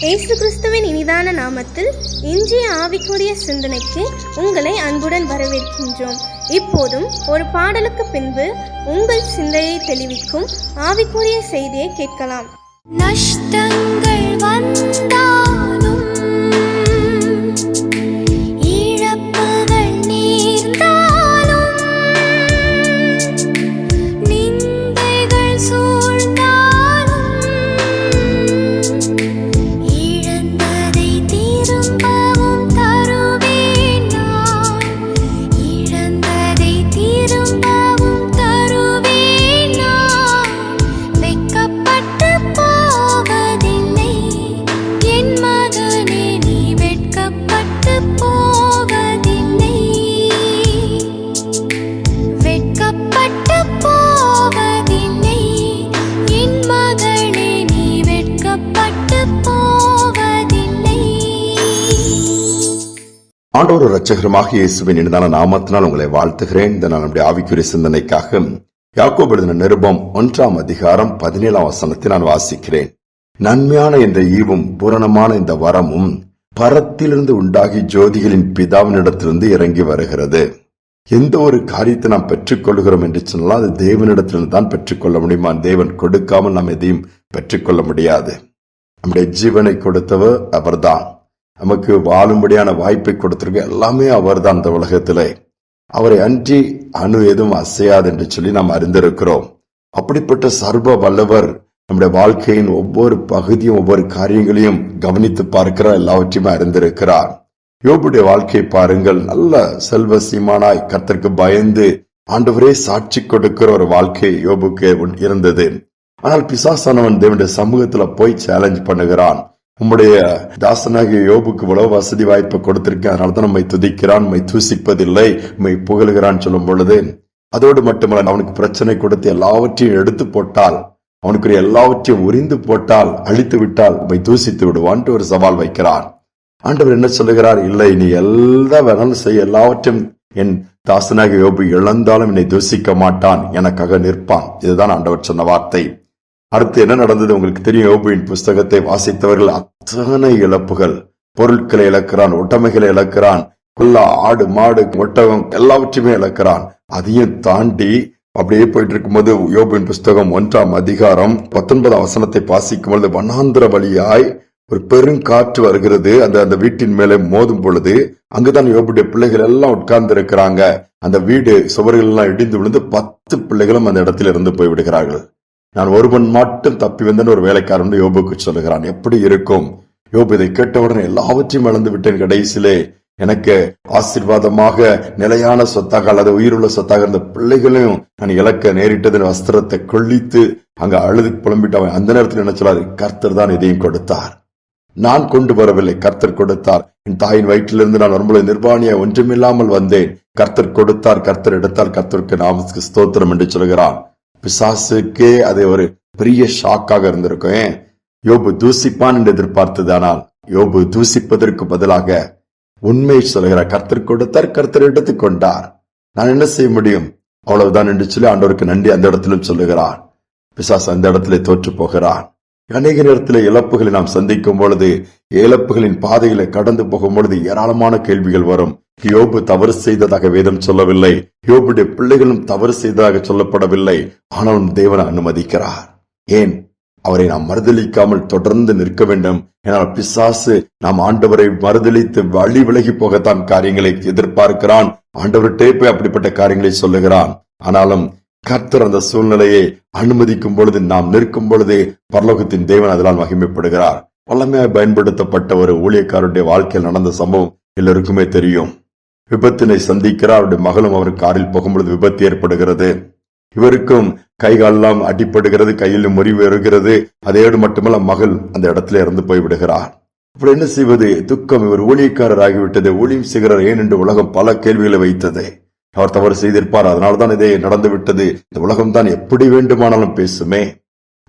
இயேசு கிறிஸ்துவின் இனிதான நாமத்தில் இன்றைய ஆவிக்குரிய சிந்தனைக்கு உங்களை அன்புடன் வரவேற்கின்றோம். இப்போதும் ஒரு பாடலுக்கு பின்பு உங்கள் சிந்தையை தெளிவிக்கும் ஆவிக்குரிய செய்தியை கேட்கலாம். நஷ்டங்கள் வந்தாலும் இழப்புகள் நேர்ந்தாலும் நிந்தைகள் சூழ்ந்தாலும் இழந்ததை திரும்பவும் தருவேன் நான். இழந்ததை திரும்பவும் தருவேன் நான். வெட்கப்பட்டு போவதில்லை என் மகனே, நீ வெட்கப்பட்டு போவதில்லை. வெட்கப்பட்டு போவதில்லை என் மகளே, நீ வெட்கப்பட்டு போவதில்லை. ஆண்டவர் இரட்சகருமாக இயேசுவின் இனிதான நாமத்தினால் உங்களை வாழ்த்துகிறேன். இந்த நான் நம்முடைய ஆவிக்குரிய சிந்தனைக்காக யாக்கோபு எழுதின நிருபம் 1 அதிகாரம் 17 நான் வாசிக்கிறேன். நன்மையான இந்த ஈவும் பூரணமான இந்த வரமும் பரத்திலிருந்து உண்டாகி ஜோதிகளின் பிதாவினிடத்திலிருந்து இறங்கி வருகிறது. எந்த ஒரு காரியத்தை நாம் பெற்றுக்கொள்கிறோம் என்று சொன்னால் அது தேவனிடத்திலிருந்து தான் பெற்றுக்கொள்ள முடியுமா? தேவன் கொடுக்காமல் நாம் எதையும் பெற்றுக்கொள்ள முடியாது. நம்முடைய ஜீவனை கொடுத்தவர் அவர்தான். நமக்கு வாழும்படியான வாய்ப்பை கொடுத்திருக்க எல்லாமே அவர்தான். இந்த உலகத்திலே அவரை அன்றி அணு எதுவும் அசையாது என்று சொல்லி நாம் அறிந்திருக்கிறோம். அப்படிப்பட்ட சர்வ வல்லவர் நம்முடைய வாழ்க்கையின் ஒவ்வொரு பகுதியும் ஒவ்வொரு காரியங்களையும் கவனித்து பார்க்கிறார், எல்லாவற்றையுமே அறிந்திருக்கிறார். யோபுடைய வாழ்க்கையை பாருங்கள். நல்ல செல்வ சீமானாய் கர்த்தருக்கு பயந்து ஆண்டவரே சாட்சி கொடுக்கிற ஒரு வாழ்க்கை யோபுக்கு இருந்தது. ஆனால் பிசாசானவன் தேவனுடைய சமூகத்துல போய் சேலஞ்ச் பண்ணுகிறான். உம்முடைய தாசனாகிய யோபுக்கு இவ்வளவு வசதி வாய்ப்பை கொடுத்திருக்கேன், அதனாலதான் நம்மை துதிக்கிறான், நம்மை தூசிப்பதில்லை, நம்மை புகழுகிறான் சொல்லும் பொழுது அதோடு மட்டுமல்ல, அவனுக்கு பிரச்சனை கொடுத்து எல்லாவற்றையும் எடுத்து போட்டால், அவனுக்குரிய எல்லாவற்றையும் உரிந்து போட்டால், அழித்து விட்டால் நம்மை தூசித்து விடுவான் ஒரு சவால் வைக்கிறான். ஆண்டவர் என்ன சொல்லுகிறார்? இல்லை, நீ எல்லா வேணாலும் செய்ய, எல்லாவற்றையும் என் தாசனாகிய யோபு இழந்தாலும் என்னை தூசிக்க மாட்டான், எனக்காக நிற்பான். இதுதான் ஆண்டவர் சொன்ன வார்த்தை. அடுத்து என்ன நடந்தது உங்களுக்கு தெரியும். யோபுவின் புஸ்தகத்தை வாசித்தவர்கள் அத்தனை இழப்புகள், பொருட்களை இழக்கிறான், ஒட்டமைகளை இழக்கிறான், குல்லா, ஆடு, மாடு, ஒட்டகம் எல்லாவற்றையுமே இழக்கிறான். அதையும் தாண்டி அப்படியே போயிட்டு இருக்கும்போது யோபுவின் புஸ்தகம் 1 அதிகாரம் 19 வாசிக்கும் பொழுது வனாந்திர வழியாய் ஒரு பெருங்காற்று வருகிறது. அந்த வீட்டின் மேலே மோதும் பொழுது அங்குதான் யோபுடைய பிள்ளைகள் எல்லாம் உட்கார்ந்து இருக்கிறாங்க. அந்த வீடு சுவர்கள் எல்லாம் இடிந்து விழுந்து 10 பிள்ளைகளும் அந்த இடத்துல இருந்து போய்விடுகிறார்கள். நான் ஒருவன் மட்டும் தப்பி வந்தேன்னு ஒரு வேலைக்காரன் யோபுக்கு சொல்லுகிறான். எப்படி இருக்கும்? யோபு இதை கேட்டவுடனே எல்லாவற்றையும் இழந்து விட்டேன், கடைசியிலே எனக்கு ஆசீர்வாதமாக நிலையான சொத்தாக அல்லது உயிருள்ள சொத்தாக இருந்த பிள்ளைகளையும் நான் இழக்க நேரிட்டது. வஸ்திரத்தை கொள்ளித்து அங்க அழுது புலம்பிட்டு அவன் அந்த நேரத்தில் என்ன சொல்லாரு? கர்த்தர் தான் இதையும் கொடுத்தார், நான் கொண்டு வரவில்லை, கர்த்தர் கொடுத்தார். என் தாயின் வயிற்றிலிருந்து நான் வரும்போது நிர்வாணியா ஒன்றுமில்லாமல் வந்தேன், கர்த்தர் கொடுத்தார், கர்த்தர் எடுத்தார், கர்த்தருக்கு நாமத்துக்கு ஸ்தோத்திரம் என்று சொல்கிறான். பிசாசுக்கே அது ஒரு பெரிய ஷாக்காக இருந்திருக்கும். யோபு தூசிப்பான் என்று எதிர்பார்த்தது. ஆனால் யோபு தூசிப்பதற்கு பதிலாக உண்மை சொல்கிறார். கர்த்தர் கொடுத்தார், கர்த்தர் எடுத்துக் கொண்டார், நான் என்ன செய்ய முடியும், அவ்வளவுதான் என்று சொல்லி ஆண்டவருக்கு நன்றி அந்த இடத்திலும் சொல்லுகிறார். பிசாசு அந்த இடத்திலே தோற்று போகிறான். அநேக நேரத்தில் இழப்புகளை நாம் சந்திக்கும் பொழுது, இழப்புகளின் பாதைகளை கடந்து போகும் பொழுது ஏராளமான கேள்விகள் வரும். யோபு தவறு செய்ததாக வேதம் சொல்லவில்லை, யோபுடைய பிள்ளைகளும் தவறு செய்ததாக சொல்லப்படவில்லை. ஆனாலும் தேவனை அனுமதிக்கிறார். ஏன்? அவரை நாம் மறுதளிக்காமல் தொடர்ந்து நிற்க வேண்டும். ஏனால் பிசாசு நாம் ஆண்டவரை மறுதளித்து வழி விலகி போகத்தான் காரியங்களை எதிர்பார்க்கிறான். ஆண்டவர்கிட்டே போய் அப்படிப்பட்ட காரியங்களை சொல்லுகிறான். ஆனாலும் கர்த்தர் அந்த சூழ்நிலையை அனுமதிக்கும் பொழுது, நாம் நிற்கும் பொழுது பரலோகத்தின் தேவன் அதனால் மகிமைப்படுகிறார். வல்லமையாக பயன்படுத்தப்பட்ட ஒரு ஊழியக்காரருடைய வாழ்க்கையில் நடந்த சம்பவம் எல்லோருக்குமே தெரியும். விபத்தினை சந்திக்கிறார். அவருடைய மகளும் அவர் காரில் போகும்பொழுது விபத்து ஏற்படுகிறது. இவருக்கும் கைகாலெல்லாம் அடிப்படுகிறது, கையில் முறிவு வருகிறது. அதோடு மட்டுமல்ல, மகள் அந்த இடத்துல இறந்து போய்விடுகிறார். இப்படி என்ன செய்வது? துக்கம். இவர் ஊழியக்காரர் ஆகிவிட்டது, ஊழியம் செய்கிறார் ஏன் என்று உலகம் பல கேள்விகளை வைத்தது. அவர் தவறு செய்திருப்பார், அதனால்தான் இதே நடந்து விட்டது, இந்த உலகம் தான் எப்படி வேண்டுமானாலும் பேசுமே.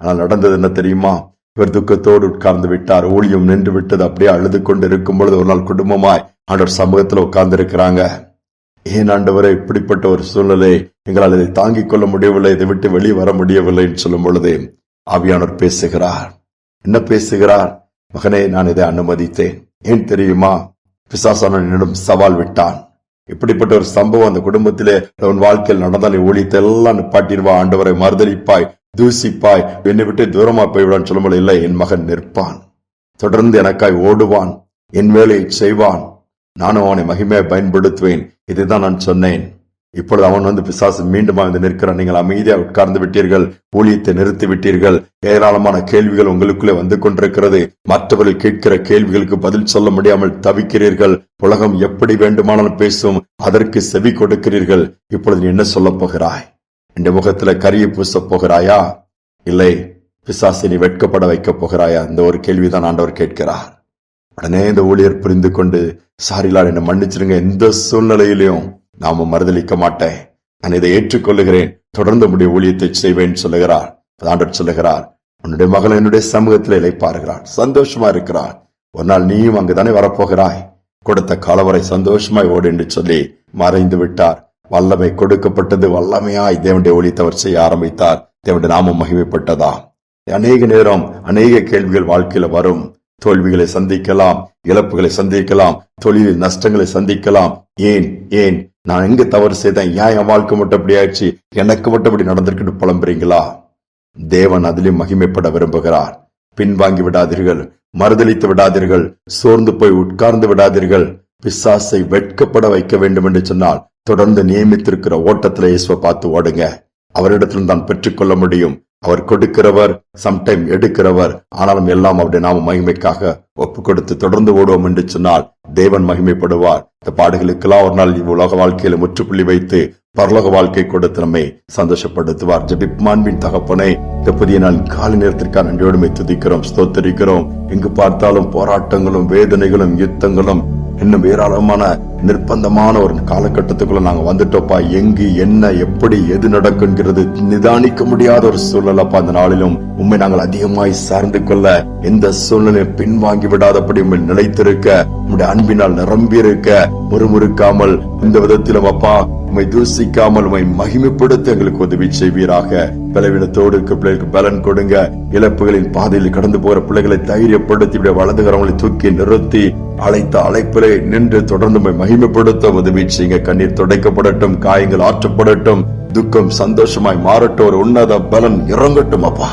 ஆனால் நடந்தது என்ன தெரியுமா? இவர் துக்கத்தோடு உட்கார்ந்து விட்டார். ஊழியம் நின்று விட்டது. அப்படியே அழுது கொண்டு இருக்கும் பொழுது ஒரு நாள் குடும்பமாய் ஆண்டவர் சமூகத்தில் உட்கார்ந்து இருக்கிறாங்க. ஏன் ஆண்டவரை இப்படிப்பட்ட ஒரு சூழ்நிலை, எங்களால் இதை தாங்கிக் கொள்ள முடியவில்லை, இதை விட்டு வெளியே வர முடியவில்லை என்று சொல்லும் பொழுது ஆவியானவர் பேசுகிறார். என்ன பேசுகிறார்? மகனே, நான் இதை அனுமதித்தேன். ஏன் தெரியுமா? பிசாசானவன் என்னிடம் சவால் விட்டான். இப்படிப்பட்ட ஒரு சம்பவம் அந்த குடும்பத்திலே உன் வாழ்க்கையில் நடந்தால் நீ ஊழியத்தை எல்லாம் நிப்பாட்டிடுவா, ஆண்டவரை மறுதலிப்பாய், தூசிப்பாய், என்னை விட்டு தூரமா போய்விடான்னு சொல்லும்போது இல்லை, என் மகன் நிற்பான், தொடர்ந்து எனக்காய் ஓடுவான், என் வேலையை செய்வான், நானும் அவனை மகிமையை பயன்படுத்துவேன். இதுதான் நான் சொன்னேன். இப்பொழுது அவன் பிசாசு மீண்டும் வந்து நிற்கிறான். நீங்கள் அமைதியாக உட்கார்ந்து விட்டீர்கள், ஊழியத்தை நிறுத்தி விட்டீர்கள். ஏராளமான கேள்விகள் உங்களுக்குள்ளே வந்து கொண்டிருக்கிறது. மற்றவர்கள் கேட்கிற கேள்விகளுக்கு பதில் சொல்ல முடியாமல் தவிக்கிறீர்கள். உலகம் எப்படி வேண்டுமானாலும் பேசும், அதற்கு செவி கொடுக்கிறீர்கள். இப்பொழுது நீ என்ன சொல்ல போகிறாய்? இந்த முகத்துல கரியை பூசப் போகிறாயா, இல்லை பிசாசை நீ வெட்கப்பட வைக்கப் போகிறாயா? இந்த ஒரு கேள்விதான் ஆண்டவர் கேட்கிறார். உடனே இந்த ஊழியர் புரிந்து கொண்டு, சாரிலால் என்ன மன்னிச்சிருங்க, எந்த சூழ்நிலையிலையும் நாம மறுதளிக்க மாட்டேன், நான் இதை ஏற்றுக்கொள்ளுகிறேன், தொடர்ந்து உடைய ஊழியத்தை செய்வேன் சொல்லுகிறார். ஆண்டவர் சொல்லுகிறார், உன்னுடைய மகள் என்னுடைய சமூகத்தில் இளைப்பாருகிறார், சந்தோஷமா இருக்கிறார். ஒரு நாள் நீயும் அங்குதானே வரப்போகிறாய், கொடுத்த காலவரை சந்தோஷமாய் ஓடு என்று சொல்லி மறைந்து விட்டார். வல்லமை கொடுக்கப்பட்டது. வல்லமையாய் தேவனுடைய ஊழியத்தை அவர் செய்ய ஆரம்பித்தார். தேவனுடைய நாமம் மகிமைப்பட்டதா. அநேக நேரம் அநேக கேள்விகள் வாழ்க்கையில வரும். தோல்விகளை சந்திக்கலாம், இழப்புகளை சந்திக்கலாம், தொழிலில் நஷ்டங்களை சந்திக்கலாம். ஏன் நான் எங்க தவறு செய்தேன், ஏன் என் வாழ்க்கை மட்டும் அப்படி ஆயிடுச்சு, எனக்கு மட்டும் அப்படி நடந்திருக்குன்னு புலம்புறீங்களா? தேவன் அதிலும் மகிமைப்பட விரும்புகிறார். பின்வாங்கி விடாதீர்கள், மறுதளித்து விடாதீர்கள், சோர்ந்து போய் உட்கார்ந்து விடாதீர்கள். பிசாசை வெட்கப்பட வைக்க வேண்டும் என்று சொன்னால் தொடர்ந்து நியமித்திருக்கிற ஓட்டத்திலே இயேசுவை பார்த்து ஓடுங்க. அவரிடத்திலும் தான் பெற்றுக்கொள்ள முடியும். அவர் கொடுக்கிறவர், சம்டைம் எடுக்கிறவர். ஆனாலும் எல்லாம் அவருடைய நாம மகிமைக்காக ஒப்பு கொடுத்து தொடர்ந்து ஓடுவோம் என்று சொன்னால் தேவன் மகிமைப்படுவார். இந்த பாடுகளுக்கெல்லாம் ஒரு நாள் உலக வாழ்க்கையில முற்றுப்புள்ளி வைத்து பரலோக வாழ்க்கை கொடுத்து நம்மை சந்தோஷப்படுத்துவார். ஜெபிமான்பின் தகப்பனை, இந்த புதிய நாள் காலை நேரத்திற்காக நன்றியோடுமை துதிக்கிறோம், ஸ்தோத்தரிக்கிறோம். எங்கு பார்த்தாலும் போராட்டங்களும் வேதனைகளும் யுத்தங்களும் இன்னும் ஏராளமான நிர்பந்தமான ஒரு காலகட்டத்துக்குள்ள நாங்க வந்துட்டோப்பா. எங்கு என்ன எப்படி எது நடக்குங்கிறது நிதானிக்க முடியாத ஒரு சூழ்நிலைப்பா. அந்த நாளிலும் உண்மை நாங்கள் அதிகமாய் சார்ந்து கொள்ள, எந்த சூழ்நிலையும் பின்வாங்கி விடாதபடி உண்மை நிலைத்திருக்க, உங்களுடைய அன்பினால் நிரம்பி இருக்க, முறுமுறுக்காமல் இந்த விதத்திலும் அப்பா உண்மை தூசிக்காமல் உண்மை மகிமைப்படுத்த எங்களுக்கு உதவி செய்வீராக. பலவீனத்தோடு இருக்க பிள்ளைகளுக்கு பலன் கொடுங்க. இழப்புகளின் பாதையில் கடந்து போகிற பிள்ளைகளை தைரியப்படுத்தி வலதுகிறவங்களை தூக்கி நிறுத்தி அழைத்த அழைப்பிலே நின்று தொடர்ந்து மகிமைப்படுத்த உதவி செய்யுங்க. கண்ணீர் துடைக்கப்படட்டும், காயங்கள் ஆற்றப்படட்டும், துக்கம் சந்தோஷமாய் மாறட்டும், ஒரு உன்னத பலன் இறங்கட்டும் அப்பா.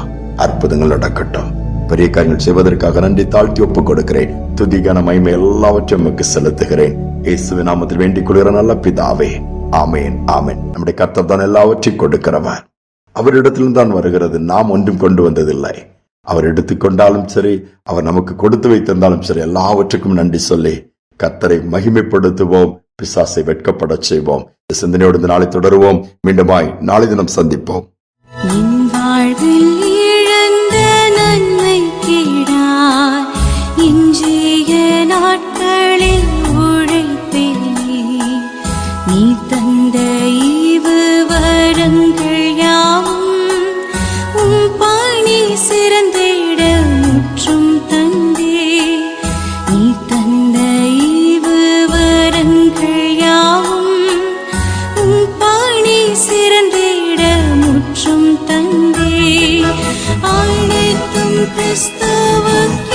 அற்புதங்கள் நடக்கட்டும். பெரிய காரியங்கள் செய்வதற்காக நன்றி தாழ்த்தி ஒப்புக் கொடுக்கிறேன். துதிக்கான மகிமை எல்லாவற்றையும் நமக்கு செலுத்துகிறேன். இயேசுவின் நாமத்தில் வேண்டிக் கொள்கிற நல்ல பிதாவே, ஆமேன் ஆமேன். நம்முடைய கர்த்தர் தான் எல்லாவற்றையும் கொடுக்கிறவர். அவரிடத்திலும் தான் வருகிறது, நாம் ஒன்றும் கொண்டு வந்ததில்லை. அவர் எடுத்துக்கொண்டாலும் சரி, அவர் நமக்கு கொடுத்து வைத்திருந்தாலும் சரி, எல்லாவற்றுக்கும் நன்றி சொல்லி கர்த்தரை மகிமைப்படுத்துவோம், பிசாசை வெட்கப்பட செய்வோம். சிந்தனையோடு இந்த நாளை தொடருவோம். மீண்டுமாய் நாளை தினம் சந்திப்போம். நாட்களில் உழைப்பேனே, நீ தந்த ஈவு வரங்கள் யாவும் உம் பணி சிறந்திட முற்றும் தந்தே. நீ தந்த ஈவு வரங்கள் யாவும் உம் பணி சிறந்திட முற்றும் தந்தே. அனைத்தும் கிறிஸ்துவுக்கே